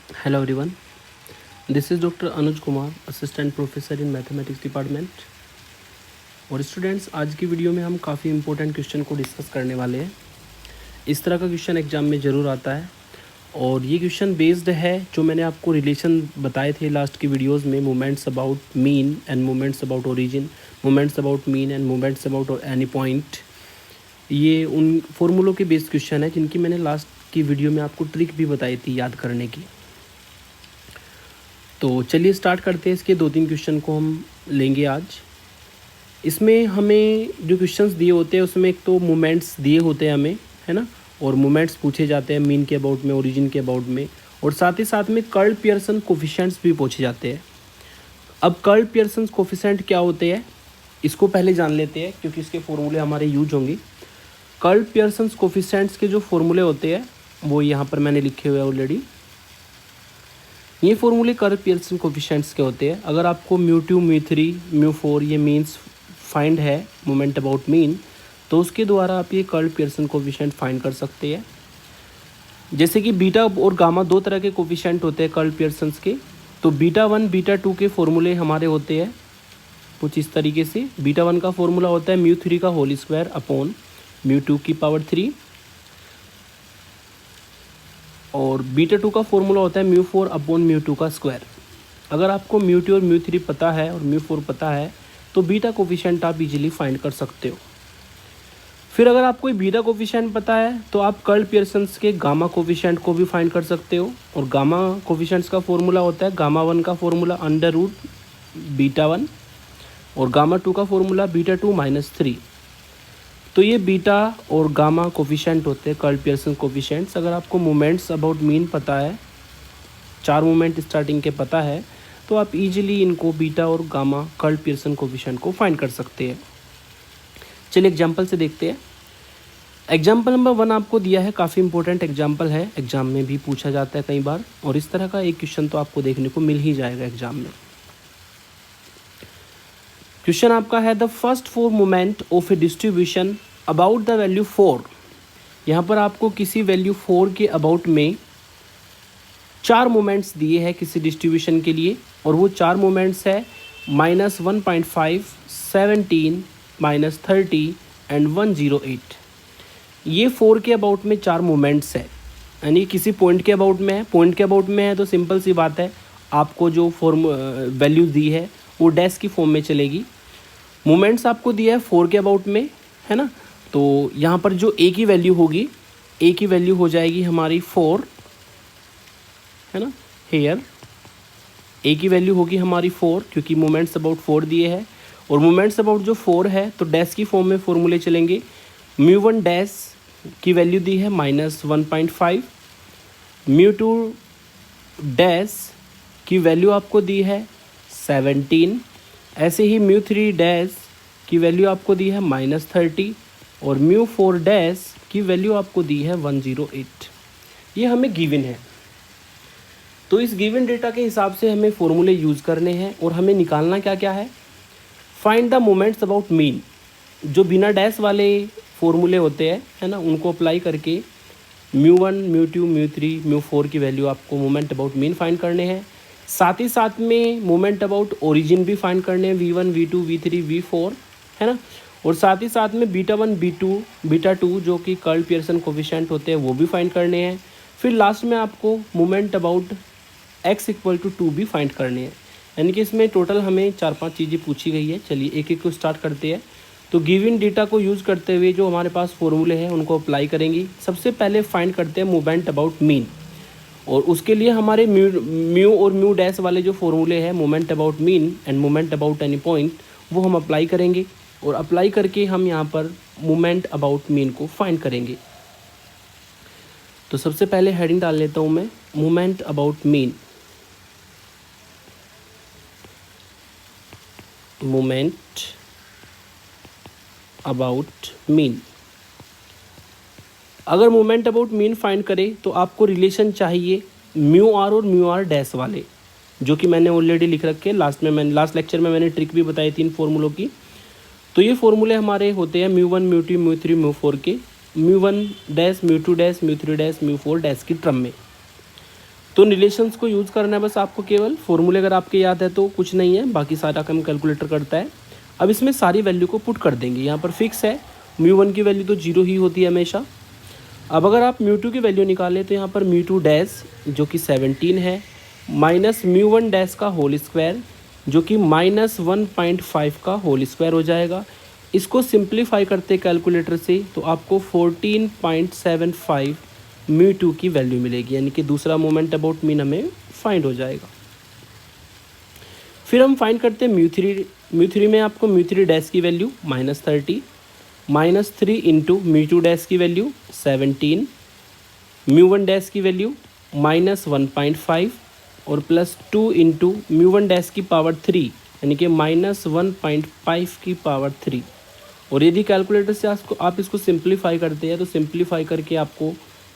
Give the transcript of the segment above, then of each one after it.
Hello everyone, this is Dr. Anuj Kumar, Assistant Professor in Mathematics Department। और students, आज की video में हम काफ़ी इंपॉर्टेंट क्वेश्चन को डिस्कस करने वाले हैं। इस तरह का क्वेश्चन एग्जाम में ज़रूर आता है और ये क्वेश्चन बेस्ड है जो मैंने आपको रिलेशन बताए थे लास्ट की वीडियोस में, moments about mean and moments about origin, moments about mean and moments about any point. ये उन फॉर्मूलों के बेस्ड क्वेश्चन है जिनकी मैंने लास्ट की वीडियो में आपको ट्रिक भी बताई थी याद करने की। तो चलिए स्टार्ट करते हैं। इसके 2-3 क्वेश्चन को हम लेंगे आज। इसमें हमें जो क्वेश्चंस दिए होते हैं उसमें एक तो मोमेंट्स दिए होते हैं हमें, है ना, और मोमेंट्स पूछे जाते हैं मीन के अबाउट में, ओरिजिन के अबाउट में, और साथ ही साथ में कर्ल पियर्सन कोफिशिएंट्स भी पूछे जाते हैं। अब कर्ल पियर्सन कोफिशिएंट क्या होते हैं इसको पहले जान लेते हैं क्योंकि इसके फॉर्मूले हमारे यूज होंगे। कर्ल पियर्सन कोफिशिएंट्स के जो फॉर्मूले होते हैं वो यहाँ पर मैंने लिखे हुए हैं ऑलरेडी। ये फॉर्मूले कर्ल पियर्सन कोफिशिएंट्स के होते हैं। अगर आपको μ2 μ3 μ4 ये मीन्स फाइंड है मोमेंट अबाउट मीन, तो उसके द्वारा आप ये कर्ल पियर्सन कोफिशिएंट फाइंड कर सकते हैं। जैसे कि बीटा और गामा दो तरह के कोफिशिएंट होते हैं कर्ल पियर्सन्स के। तो बीटा 1 बीटा 2 के फॉर्मूले हमारे होते हैं कुछ इस तरीके से। बीटा 1 का फॉर्मूला होता है μ3 का होल स्क्वायर अपॉन μ2 की पावर 3, और बीटा 2 का फॉर्मूला होता है μ4 अपॉन μ2 का स्क्वायर। अगर आपको μ2 और μ3 पता है और μ4 पता है तो बीटा कोफिशिएंट आप इजीली फाइंड कर सकते हो। फिर अगर आपको बीटा कोफिशिएंट पता है तो आप कर्ल पियर्सन्स के गामा कोफिशिएंट को भी फाइंड कर सकते हो। और गामा कोफिशिएंट्स का फॉर्मूला होता है गामा 1 का फॉर्मूला अंडर रूट बीटा 1 और गामा 2 का फॉर्मूला बीटा 2 माइनस 3। तो ये बीटा और गामा कोफिशिएंट होते हैं कर्ल पियर्सन कोफिशिएंट्स। अगर आपको मोमेंट्स अबाउट मीन पता है, 4 मोमेंट स्टार्टिंग के पता है, तो आप इजीली इनको बीटा और गामा कर्ल पियर्सन कोफिशिएंट को फाइंड कर सकते हैं। चलिए एग्जांपल से देखते हैं। एग्जांपल नंबर 1 आपको दिया है, काफ़ी इंपॉर्टेंट एग्जांपल है, एग्जाम में भी पूछा जाता है कई बार, और इस तरह का एक क्वेश्चन तो आपको देखने को मिल ही जाएगा एग्जाम में। क्वेश्चन आपका है the first 4 moment of A distribution about the value 4। यहाँ पर आपको किसी वैल्यू 4 के अबाउट में 4 मोमेंट्स दिए हैं किसी डिस्ट्रीब्यूशन के लिए, और वो 4 मोमेंट्स है -1.5, 17, -30 एंड 108। ये 4 के अबाउट में 4 मोमेंट्स है, यानी किसी पॉइंट के अबाउट में है। पॉइंट के अबाउट में है तो सिंपल सी बात है, आपको जो वैल्यू दी है वो डैश की फॉर्म में चलेगी। मोमेंट्स आपको दिया है 4 के अबाउट में, है ना, तो यहाँ पर जो ए की वैल्यू होगी, ए की वैल्यू हो जाएगी हमारी 4, है ना, हेयर ए की वैल्यू होगी हमारी 4 क्योंकि मोमेंट्स अबाउट 4 दिए है। और मोमेंट्स अबाउट जो 4 है तो डैश की फॉर्म में फॉर्मूले चलेंगे। μ1 डैश की वैल्यू दी है -1.5, μ2 डैश की वैल्यू आपको दी है 17, ऐसे ही μ3 डैश की वैल्यू आपको दी है -30, और μ4 डैश की वैल्यू आपको दी है 108। ये हमें गिवन है। तो इस गिवन डेटा के हिसाब से हमें फॉर्मूले यूज़ करने हैं और हमें निकालना क्या क्या है, find the moments about mean. जो बिना डैश वाले फॉर्मूले होते हैं, है ना, उनको अप्लाई करके μ1 μ2 μ3 μ4 की वैल्यू आपको मोमेंट अबाउट मीन फाइंड करने हैं। साथ ही साथ में मोमेंट अबाउट ओरिजिन भी फाइंड करने हैं, v1 v2 v3 v4, है ना, और साथ ही साथ में बीटा 1 बीटा 2 जो कि कर्ल पियर्सन कोफिशिएंट होते हैं वो भी फाइंड करने हैं। फिर लास्ट में आपको मोमेंट अबाउट x = 2 भी फाइंड करने हैं। यानी कि इसमें टोटल हमें 4-5 चीज़ें पूछी गई है। चलिए एक एक को स्टार्ट करते हैं। तो गिवन डेटा को यूज़ करते हुए जो हमारे पास फॉर्मूले हैं उनको अप्लाई करेंगे। सबसे पहले फाइंड करते हैं मोमेंट अबाउट मीन, और उसके लिए हमारे म्यू और म्यू डैश वाले जो फॉर्मूले हैं moment about mean end moment about any point, वो हम अप्लाई करेंगे, और अप्लाई करके हम यहाँ पर मोमेंट अबाउट मीन को फाइंड करेंगे। तो सबसे पहले हेडिंग डाल लेता हूँ मैं, moment about mean. Moment about mean. अगर मोमेंट अबाउट मीन फाइंड करें तो आपको रिलेशन चाहिए म्यू आर और म्यू आर डैश वाले, जो कि मैंने ऑलरेडी लिख रखे। लास्ट लेक्चर में मैंने ट्रिक भी बताई 3 फॉर्मूलों की। तो ये फॉर्मूले हमारे होते हैं μ1 μ2 μ3 μ4 के, μ1 डैश μ2 डैश μ3 डैश μ4 डैश की टर्म में। तो रिलेशंस को यूज़ करना है बस आपको, केवल फॉर्मूले अगर आपके याद है तो कुछ नहीं है, बाकी सारा काम कैलकुलेटर करता है। अब इसमें सारी वैल्यू को पुट कर देंगे। यहाँ पर फिक्स है μ1 की वैल्यू तो 0 ही होती है हमेशा। अब अगर आप μ2 की वैल्यू निकालें तो यहाँ पर μ2 डैश जो कि 17 है माइनस μ1 डैश का होल स्क्वायर जो कि -1.5 का होल स्क्वायर हो जाएगा। इसको सिंप्लीफाई करते कैलकुलेटर से तो आपको 14.75 μ2 की वैल्यू मिलेगी, यानी कि दूसरा मोमेंट अबाउट मीन हमें फाइंड हो जाएगा। फिर हम फाइंड करते हैं μ3 में आपको μ3 डैश की वैल्यू -30 -3 इंटू μ2 डैश की वैल्यू 17, μ1 डैश की वैल्यू -1.5 और +2 इंटू μ1 डैश की पावर 3 यानी कि -1.5 की पावर 3। और यदि कैलकुलेटर से आप इसको सिंप्लीफाई करते हैं तो सिंप्लीफाई करके आपको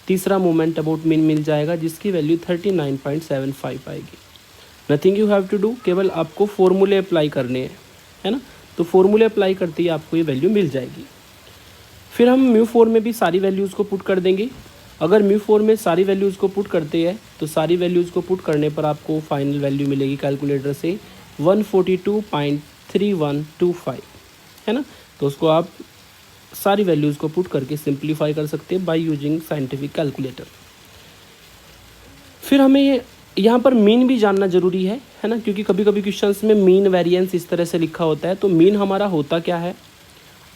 तीसरा मोमेंट अबाउट मीन मिल जाएगा जिसकी वैल्यू 39.75 आएगी। Nothing you have to do, केवल आपको फॉर्मूले अप्लाई करने हैं, है ना। तो फॉर्मूले अप्लाई करते ही आपको ये वैल्यू मिल जाएगी। फिर हम μ4 में भी सारी वैल्यूज़ को पुट कर देंगे। अगर μ4 में सारी वैल्यूज़ को पुट करते हैं तो सारी वैल्यूज़ को पुट करने पर आपको फाइनल वैल्यू मिलेगी कैलकुलेटर से 142.3125, है ना। तो उसको आप सारी वैल्यूज़ को पुट करके सिंप्लीफाई कर सकते हैं बाय यूजिंग साइंटिफिक कैलकुलेटर। फिर हमें यहाँ पर मीन भी जानना ज़रूरी है ना, क्योंकि कभी कभी क्वेश्चंस में मीन वेरिएंस इस तरह से लिखा होता है। तो मीन हमारा होता क्या है,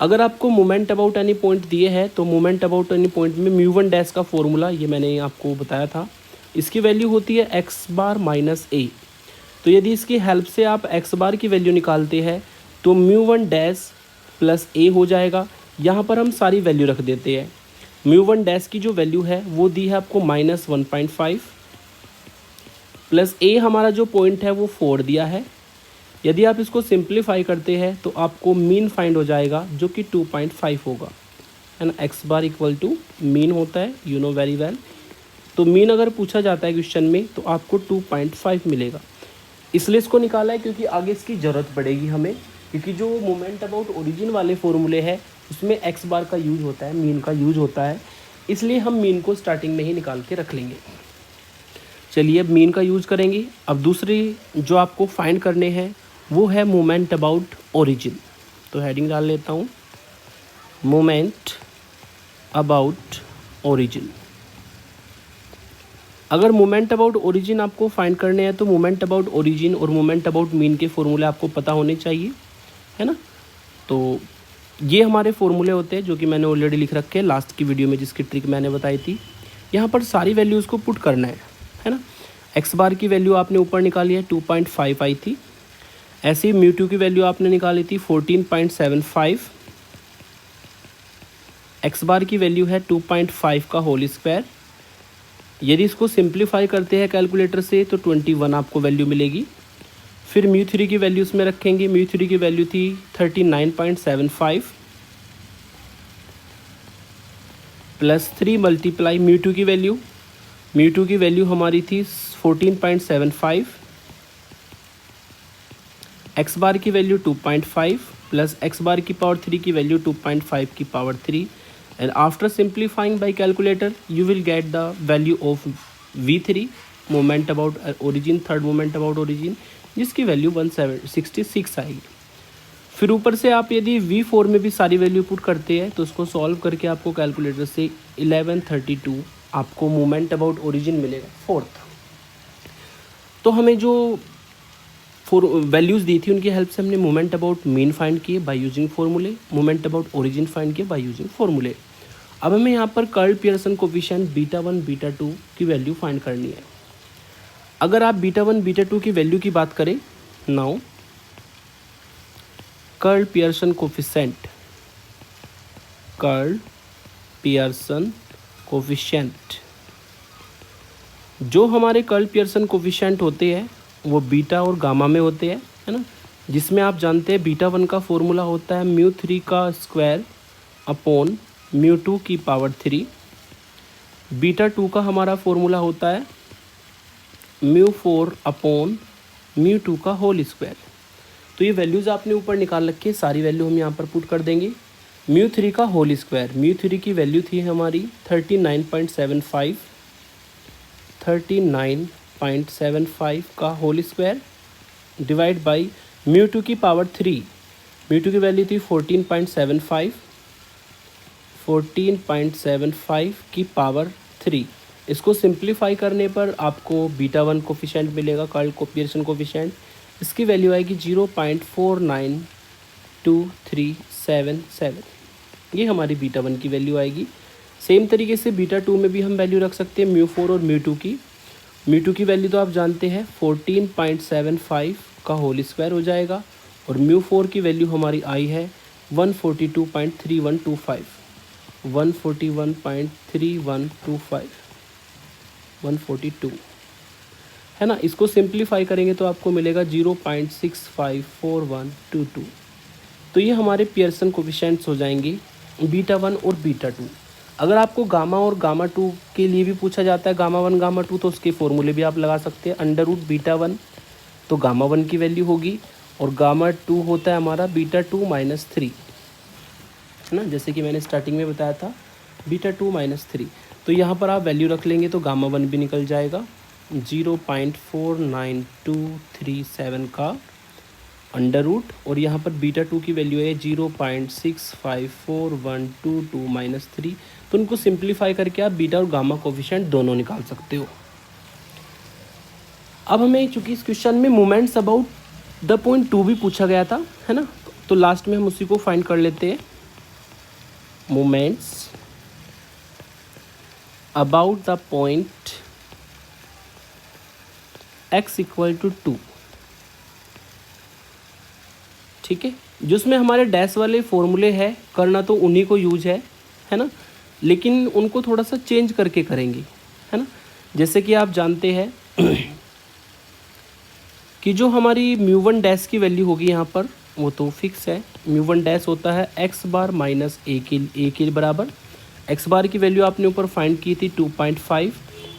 अगर आपको मोमेंट अबाउट एनी पॉइंट दिए हैं तो मोमेंट अबाउट एनी पॉइंट में μ1 डैश का फॉर्मूला ये मैंने आपको बताया था, इसकी वैल्यू होती है x बार माइनस a। तो यदि इसकी हेल्प से आप x बार की वैल्यू निकालते हैं तो μ1 डैश प्लस a हो जाएगा। यहाँ पर हम सारी वैल्यू रख देते हैं। μ1 डैश की जो वैल्यू है वो दी है आपको -1.5 प्लस a हमारा जो पॉइंट है वो 4 दिया है। यदि आप इसको सिंप्लीफाई करते हैं तो आपको मीन फाइंड हो जाएगा जो कि 2.5 होगा, है ना। x bar equal to mean होता है, यू नो वेरी वेल। तो मीन अगर पूछा जाता है क्वेश्चन में तो आपको 2.5 मिलेगा। इसलिए इसको निकाला है क्योंकि आगे इसकी ज़रूरत पड़ेगी हमें, क्योंकि जो मोमेंट अबाउट ओरिजिन वाले फॉर्मूले हैं उसमें x बार का यूज़ होता है, मीन का यूज़ होता है, इसलिए हम मीन को स्टार्टिंग में ही निकाल के रख लेंगे। चलिए अब मीन का यूज़ करेंगे। अब दूसरी जो आपको फाइंड करने हैं वो है मोमेंट अबाउट ओरिजिन। तो हेडिंग डाल लेता हूँ, मोमेंट अबाउट ओरिजिन। अगर मोमेंट अबाउट ओरिजिन आपको फाइंड करने हैं तो मोमेंट अबाउट ओरिजिन और मोमेंट अबाउट मीन के फॉर्मूले आपको पता होने चाहिए, है ना। तो ये हमारे फॉर्मूले होते हैं जो कि मैंने ऑलरेडी लिख रखे हैं लास्ट की वीडियो में, जिसकी ट्रिक मैंने बताई थी। यहाँ पर सारी वैल्यूज़ को पुट करना है ना। एक्स बार की वैल्यू आपने ऊपर निकाली है 2.5 आई थी, ऐसे ही μ2 की वैल्यू आपने निकाली थी 14.75, एक्स बार की वैल्यू है 2.5 का होल स्क्वायर। यदि इसको सिंप्लीफाई करते हैं कैलकुलेटर से तो 21 आपको वैल्यू मिलेगी। फिर μ3 की वैल्यू इसमें रखेंगे, μ3 की वैल्यू थी 39.75 प्लस 3 मल्टीप्लाई μ2 की वैल्यू हमारी थी 14.75, एक्स बार की वैल्यू 2.5 प्लस एक्स बार की पावर 3 की वैल्यू 2.5 की power 3, and after simplifying by calculator you will get the value of V3 moment about origin, third moment about origin, जिसकी वैल्यू 166 आएगी। फिर ऊपर से आप यदि V4 में भी सारी वैल्यू पुट करते हैं तो उसको सॉल्व करके आपको कैलकुलेटर से 1132 आपको मोमेंट अबाउट ओरिजिन मिलेगा, फोर्थ। तो हमें जो वैल्यूज़ दी थी उनकी हेल्प से हमने मोमेंट अबाउट मीन फाइंड किए बाय यूजिंग फॉर्मूले, मोमेंट अबाउट ओरिजिन फाइंड किए बाय यूजिंग फॉर्मूले। अब हमें यहाँ पर कर्ल पियर्सन कोफिशिएंट β1 β2 की वैल्यू फाइंड करनी है। अगर आप β1 β2 की वैल्यू की बात करें, नाउ कर्ल पियर्सन कोफिशिएंट, जो हमारे कर्ल पियर्सन कोफिशिएंट होते हैं वो बीटा और गामा में होते हैं, है ना। जिसमें आप जानते हैं β1 का फॉर्मूला होता है μ3 का स्क्वायर अपॉन μ2 की पावर 3, β2 का हमारा फॉर्मूला होता है μ4 अपॉन μ2 का होल स्क्वायर। तो ये वैल्यूज़ आपने ऊपर निकाल रखी है, सारी वैल्यू हम यहाँ पर पुट कर देंगे। μ3 का होल स्क्वायर, μ3 की वैल्यू थी हमारी 39.75, 39.75 का whole square divide by mu two की पावर 3। म्यू टू की वैल्यू थी 14.75 की पावर 3। इसको सिंप्लीफाई करने पर आपको बीटा 1 कोफिशिएंट मिलेगा, कार्ल पियर्सन कोफिशिएंट। इसकी वैल्यू आएगी 0.492377। ये हमारी बीटा 1 की वैल्यू आएगी। सेम तरीके से बीटा 2 में भी हम वैल्यू रख सकते हैं म्यू 4 और म्यू 2 की। म्यू 2 की वैल्यू तो आप जानते हैं 14.75 का होल स्क्वायर हो जाएगा, और म्यू 4 की वैल्यू हमारी आई है 142.3125, 142 है ना। इसको सिंप्लीफाई करेंगे तो आपको मिलेगा 0.654122। तो ये हमारे पियर्सन कोफिशिएंट्स हो जाएंगे बीटा 1 और बीटा 2। अगर आपको गामा और गामा 2 के लिए भी पूछा जाता है, गामा 1 गामा 2, तो उसके फॉर्मूले भी आप लगा सकते हैं। अंडर रूट बीटा 1 तो गामा 1 की वैल्यू होगी, और गामा 2 होता है हमारा बीटा 2 माइनस 3, है ना, जैसे कि मैंने स्टार्टिंग में बताया था बीटा 2 माइनस 3। तो यहाँ पर आप वैल्यू रख लेंगे तो गामा 1 भी निकल जाएगा 0.49237 का अंडर रूट, और यहाँ पर बीटा 2 की वैल्यू है 0.654122 माइनस 3। तो उनको सिंप्लीफाई करके आप बीटा और गामा कोफिशिएंट दोनों निकाल सकते हो। अब हमें चूँकि इस क्वेश्चन में मोमेंट्स अबाउट द पॉइंट 2 भी पूछा गया था, है ना, तो लास्ट में हम उसी को फाइंड कर लेते हैं। Moments about the point x equal to 2, ठीक है। जिसमें हमारे डैश वाले फॉर्मूले हैं, करना तो उन्हीं को यूज है ना, लेकिन उनको थोड़ा सा चेंज करके करेंगे, है ना। जैसे कि आप जानते हैं कि जो हमारी म्यू 1 डैश की वैल्यू होगी यहाँ पर, वो तो फिक्स है। म्यू 1 डैश होता है x बार माइनस a के बराबर। x बार की वैल्यू आपने ऊपर फाइंड की थी 2.5,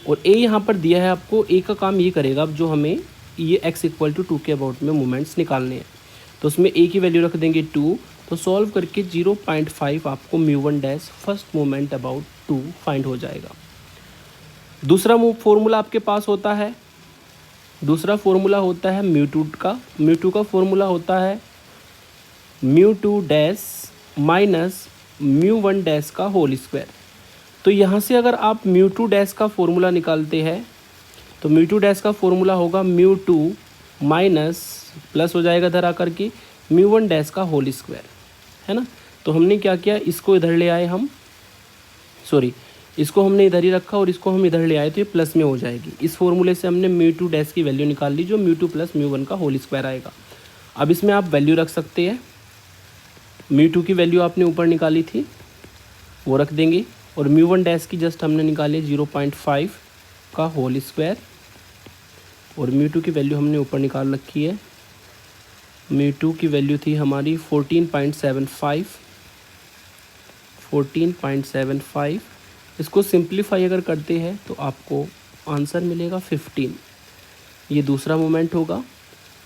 और a यहाँ पर दिया है आपको। a का काम ये करेगा, अब जो हमें ये x इक्वल टू 2 के अबाउट में मोमेंट्स निकालने हैं, तो उसमें a की वैल्यू रख देंगे 2। तो सॉल्व करके 0.5 आपको mu 1 dash first moment about 2 find हो जाएगा। दूसरा फॉर्मूला आपके पास होता है, दूसरा फॉर्मूला होता है म्यू 2 का। म्यू 2 का फॉर्मूला होता है mu 2 dash minus mu 1 dash का होल स्क्वायर। तो यहाँ से अगर आप म्यू 2 डैश का फॉर्मूला निकालते हैं तो म्यू 2 डैश का फॉर्मूला होगा म्यू 2 माइनस प्लस हो जाएगा इधर आकर के म्यू 1 डैश का होल स्क्वायर, है ना। तो हमने क्या किया, इसको इधर ले आए हम, सॉरी इसको हमने इधर ही रखा और इसको हम इधर ले आए, तो ये प्लस में हो जाएगी। इस फॉर्मूले से हमने म्यू 2 डैश की वैल्यू निकाल ली, जो म्यू 2 प्लस म्यू 1 का होल स्क्वायर आएगा। अब इसमें आप वैल्यू रख सकते हैं। म्यू 2 की वैल्यू आपने ऊपर निकाली थी, वो रख देंगे, और म्यू 1 डैश की जस्ट हमने निकाली 0.5 का होल स्क्वायर, और म्यू 2 की वैल्यू हमने ऊपर निकाल रखी है। म्यू 2 की वैल्यू थी हमारी 14.75। इसको सिंप्लीफाई अगर करते हैं तो आपको आंसर मिलेगा 15। ये दूसरा मोमेंट होगा।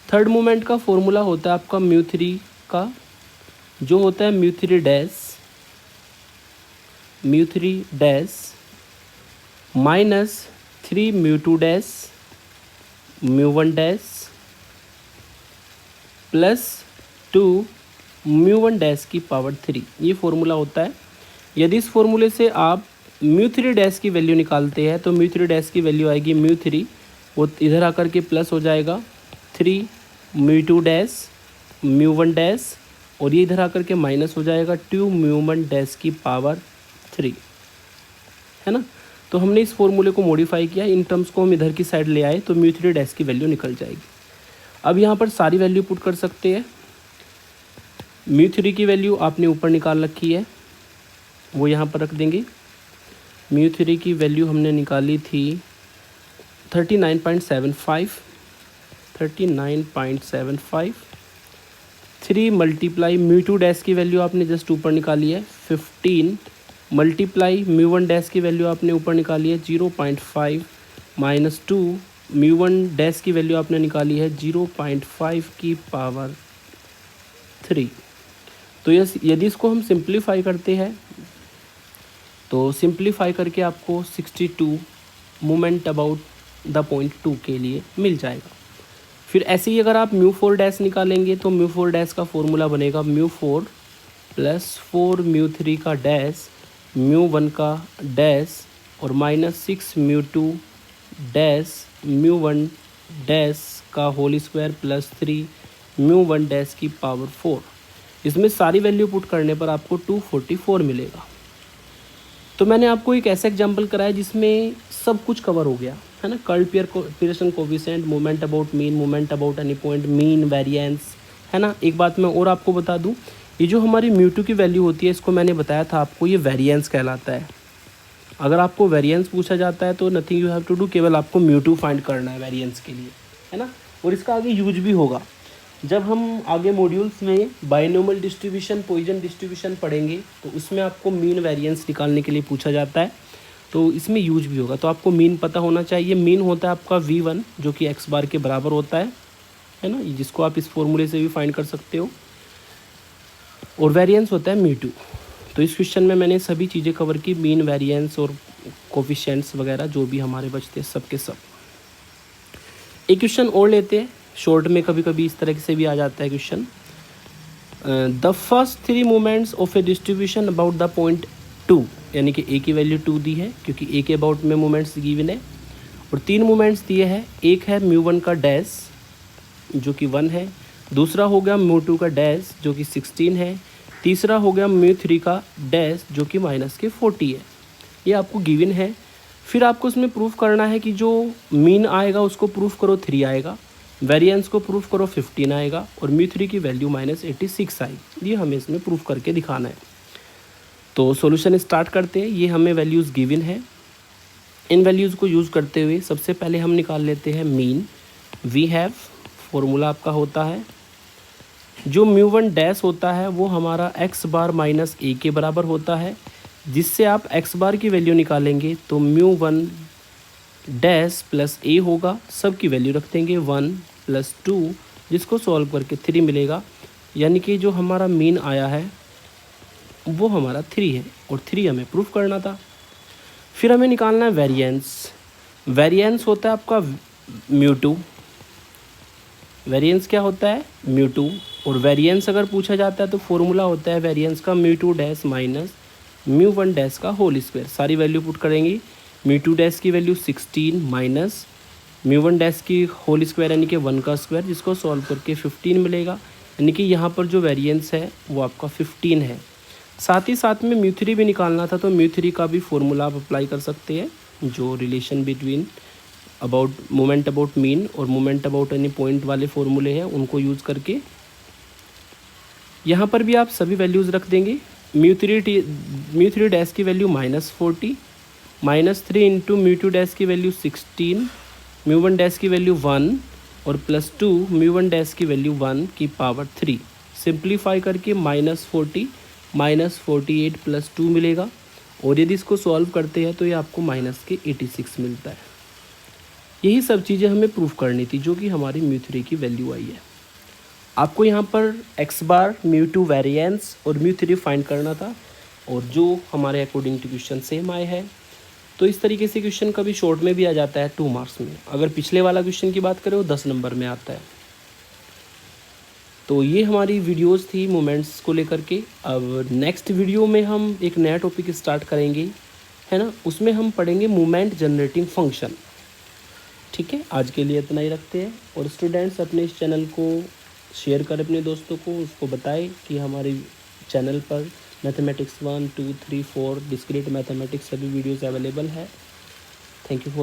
थर्ड मोमेंट का फॉर्मूला होता है आपका म्यू 3 का, जो होता है mu 3 dash minus 3 mu 2 dash mu 1 dash plus 2 mu 1 dash की पावर 3। ये फॉर्मूला होता है। यदि इस फॉर्मूले से आप म्यू 3 डैश की वैल्यू निकालते हैं तो म्यू 3 डैश की वैल्यू आएगी म्यू 3, वो इधर आकर के प्लस हो जाएगा 3 म्यू 2 डैश म्यू 1 डैश, और ये इधर आकर के माइनस हो जाएगा 2 म्यू 1 डैश की पावर 3, है ना। तो हमने इस फॉर्मूले को मॉडिफाई किया, इन टर्म्स को हम इधर की साइड ले आए तो म्यू 3 डैश की वैल्यू निकल जाएगी। अब यहाँ पर सारी वैल्यू पुट कर सकते हैं। म्यू 3 की वैल्यू आपने ऊपर निकाल रखी है, वो यहाँ पर रख देंगे। म्यू 3 की वैल्यू हमने निकाली थी 39.75। 3 मल्टीप्लाई म्यू 2 डैश की वैल्यू आपने जस्ट ऊपर निकाली है 15, मल्टीप्लाई म्यू 1 डैश की वैल्यू आपने ऊपर निकाली है 0.5 माइनस 2 म्यू 1 डैश की वैल्यू आपने निकाली है 0.5 की पावर 3। तो यदि इसको हम सिंप्लीफाई करते हैं तो सिंप्लीफाई करके आपको 62 मोमेंट अबाउट द पॉइंट 2 के लिए मिल जाएगा। फिर ऐसे ही अगर आप म्यू 4 डैश निकालेंगे तो म्यू 4 डैश का फॉर्मूला बनेगा म्यू 4 प्लस 4 म्यू 3 का डैश म्यू 1 का डैश और minus 6 mu 2 dash mu 1 dash का whole square plus 3 mu 1 dash की पावर 4। इसमें सारी वैल्यू पुट करने पर आपको 244 मिलेगा। तो मैंने आपको एक ऐसा एग्जांपल कराया जिसमें सब कुछ कवर हो गया है ना, curl Pearson coefficient, moment about mean, moment about any point, mean, variance, है ना। एक बात मैं और आपको बता दूं, ये जो हमारी म्यू 2 की वैल्यू होती है, इसको मैंने बताया था आपको, ये वेरिएंस कहलाता है। अगर आपको वेरिएंस पूछा जाता है तो nothing you have to do, केवल आपको म्यू 2 फाइंड करना है वेरिएंस के लिए, है ना। और इसका आगे यूज भी होगा जब हम आगे मॉड्यूल्स में बाइनोमियल डिस्ट्रीब्यूशन, पॉइजन डिस्ट्रीब्यूशन पढ़ेंगे, तो उसमें आपको मीन वेरिएंस निकालने के लिए पूछा जाता है, तो इसमें यूज भी होगा। तो आपको मीन पता होना चाहिए। मीन होता है आपका V1 जो कि x बार के बराबर होता है ना, जिसको आप इस फॉर्मूले से भी फाइंड कर सकते हो। और वेरिएंस होता है म्यू 2। तो इस क्वेश्चन में मैंने सभी चीज़ें कवर की, मीन, वेरिएंस और कोफिशिएंट्स वगैरह जो भी हमारे बचते हैं सब के सब। एक क्वेश्चन और लेते हैं, शॉर्ट में कभी कभी इस तरह से भी आ जाता है question. The first 3 moments of A distribution about the point 2, यानी कि ए की वैल्यू 2 दी है क्योंकि ए के अबाउट में मोमेंट्स गिवन है, और 3 मोमेंट्स दिए हैं। एक है म्यू 1 का डैश जो कि 1 है, दूसरा हो गया म्यू 2 का डैश जो कि 16 है, तीसरा हो गया म्यू 3 का डैश जो कि -40 है। ये आपको गिवन है। फिर आपको उसमें प्रूफ करना है कि जो मीन आएगा उसको प्रूफ करो 3 आएगा, वेरिएंस को प्रूफ करो 15 आएगा, और म्यू 3 की वैल्यू -86 आएगी। ये हमें इसमें प्रूफ करके दिखाना है। तो सॉल्यूशन स्टार्ट करते हैं। ये हमें वैल्यूज़ गिवन है। इन वैल्यूज़ को यूज़ करते हुए सबसे पहले हम निकाल लेते हैं मीन। वी हैव, फॉर्मूला आपका होता है, जो म्यू 1 डैश होता है वो हमारा x बार माइनस a के बराबर होता है, जिससे आप x बार की वैल्यू निकालेंगे तो म्यू 1 डैश प्लस a होगा, सब की वैल्यू रख देंगे 1 + 2, जिसको सॉल्व करके 3 मिलेगा। यानी कि जो हमारा मीन आया है वो हमारा 3 है, और 3 हमें प्रूफ करना था। फिर हमें निकालना है वेरिएंस। वेरिएंस होता है आपका म्यू 2। वेरिएंस क्या होता है? म्यू 2। और वेरिएंस अगर पूछा जाता है तो फॉर्मूला होता है वेरिएंस का mu 2 dash minus mu 1 dash का होल स्क्वायर। सारी वैल्यू पुट करेंगे। म्यू 2 डैश की वैल्यू 16 माइनस म्यू 1 डैश की होल स्क्वायर यानी कि 1 का स्क्वायर, जिसको सॉल्व करके 15 मिलेगा। यानी कि यहाँ पर जो वेरिएंस है वो आपका 15 है। साथ ही साथ में म्यू 3 भी निकालना था, तो म्यू 3 का भी फॉर्मूला आप अप्लाई कर सकते हैं, जो relation between about moment about mean और मोमेंट अबाउट एनी पॉइंट वाले फॉर्मूले हैं, उनको यूज़ करके यहाँ पर भी आप सभी वैल्यूज़ रख देंगे। म्यू 3 डैश की वैल्यू -40, -3 इंटू म्यू 2 डैश की वैल्यू 16, म्यू 1 डैश की वैल्यू 1 और +2 म्यू 1 डैश की वैल्यू 1 की पावर 3। सिंप्लीफाई करके -40 -48 + 2 मिलेगा, और यदि इसको सॉल्व करते हैं तो ये आपको -86 मिलता है। यही सब चीज़ें हमें प्रूफ करनी थी, जो कि हमारी म्यू 3 की वैल्यू आई है। आपको यहाँ पर x बार, म्यू 2 वेरिएंस और म्यू 3 फाइंड करना था, और जो हमारे अकॉर्डिंग टू क्वेश्चन सेम आए हैं। तो इस तरीके से क्वेश्चन कभी शॉर्ट में भी आ जाता है 2 मार्क्स में। अगर पिछले वाला क्वेश्चन की बात करें वो 10 नंबर में आता है। तो ये हमारी वीडियोस थी मोमेंट्स को लेकर के। अब नेक्स्ट वीडियो में हम एक नया टॉपिक स्टार्ट करेंगे, है ना। उसमें हम पढ़ेंगे मोमेंट जनरेटिंग फंक्शन। ठीक है, आज के लिए इतना ही रखते हैं। और स्टूडेंट्स अपने इस चैनल को शेयर करें अपने दोस्तों को, उसको बताएं कि हमारे चैनल पर मैथमेटिक्स 1, 2, 3, 4 डिस्क्रीट मैथमेटिक्स सभी वीडियोस अवेलेबल है। Thank you for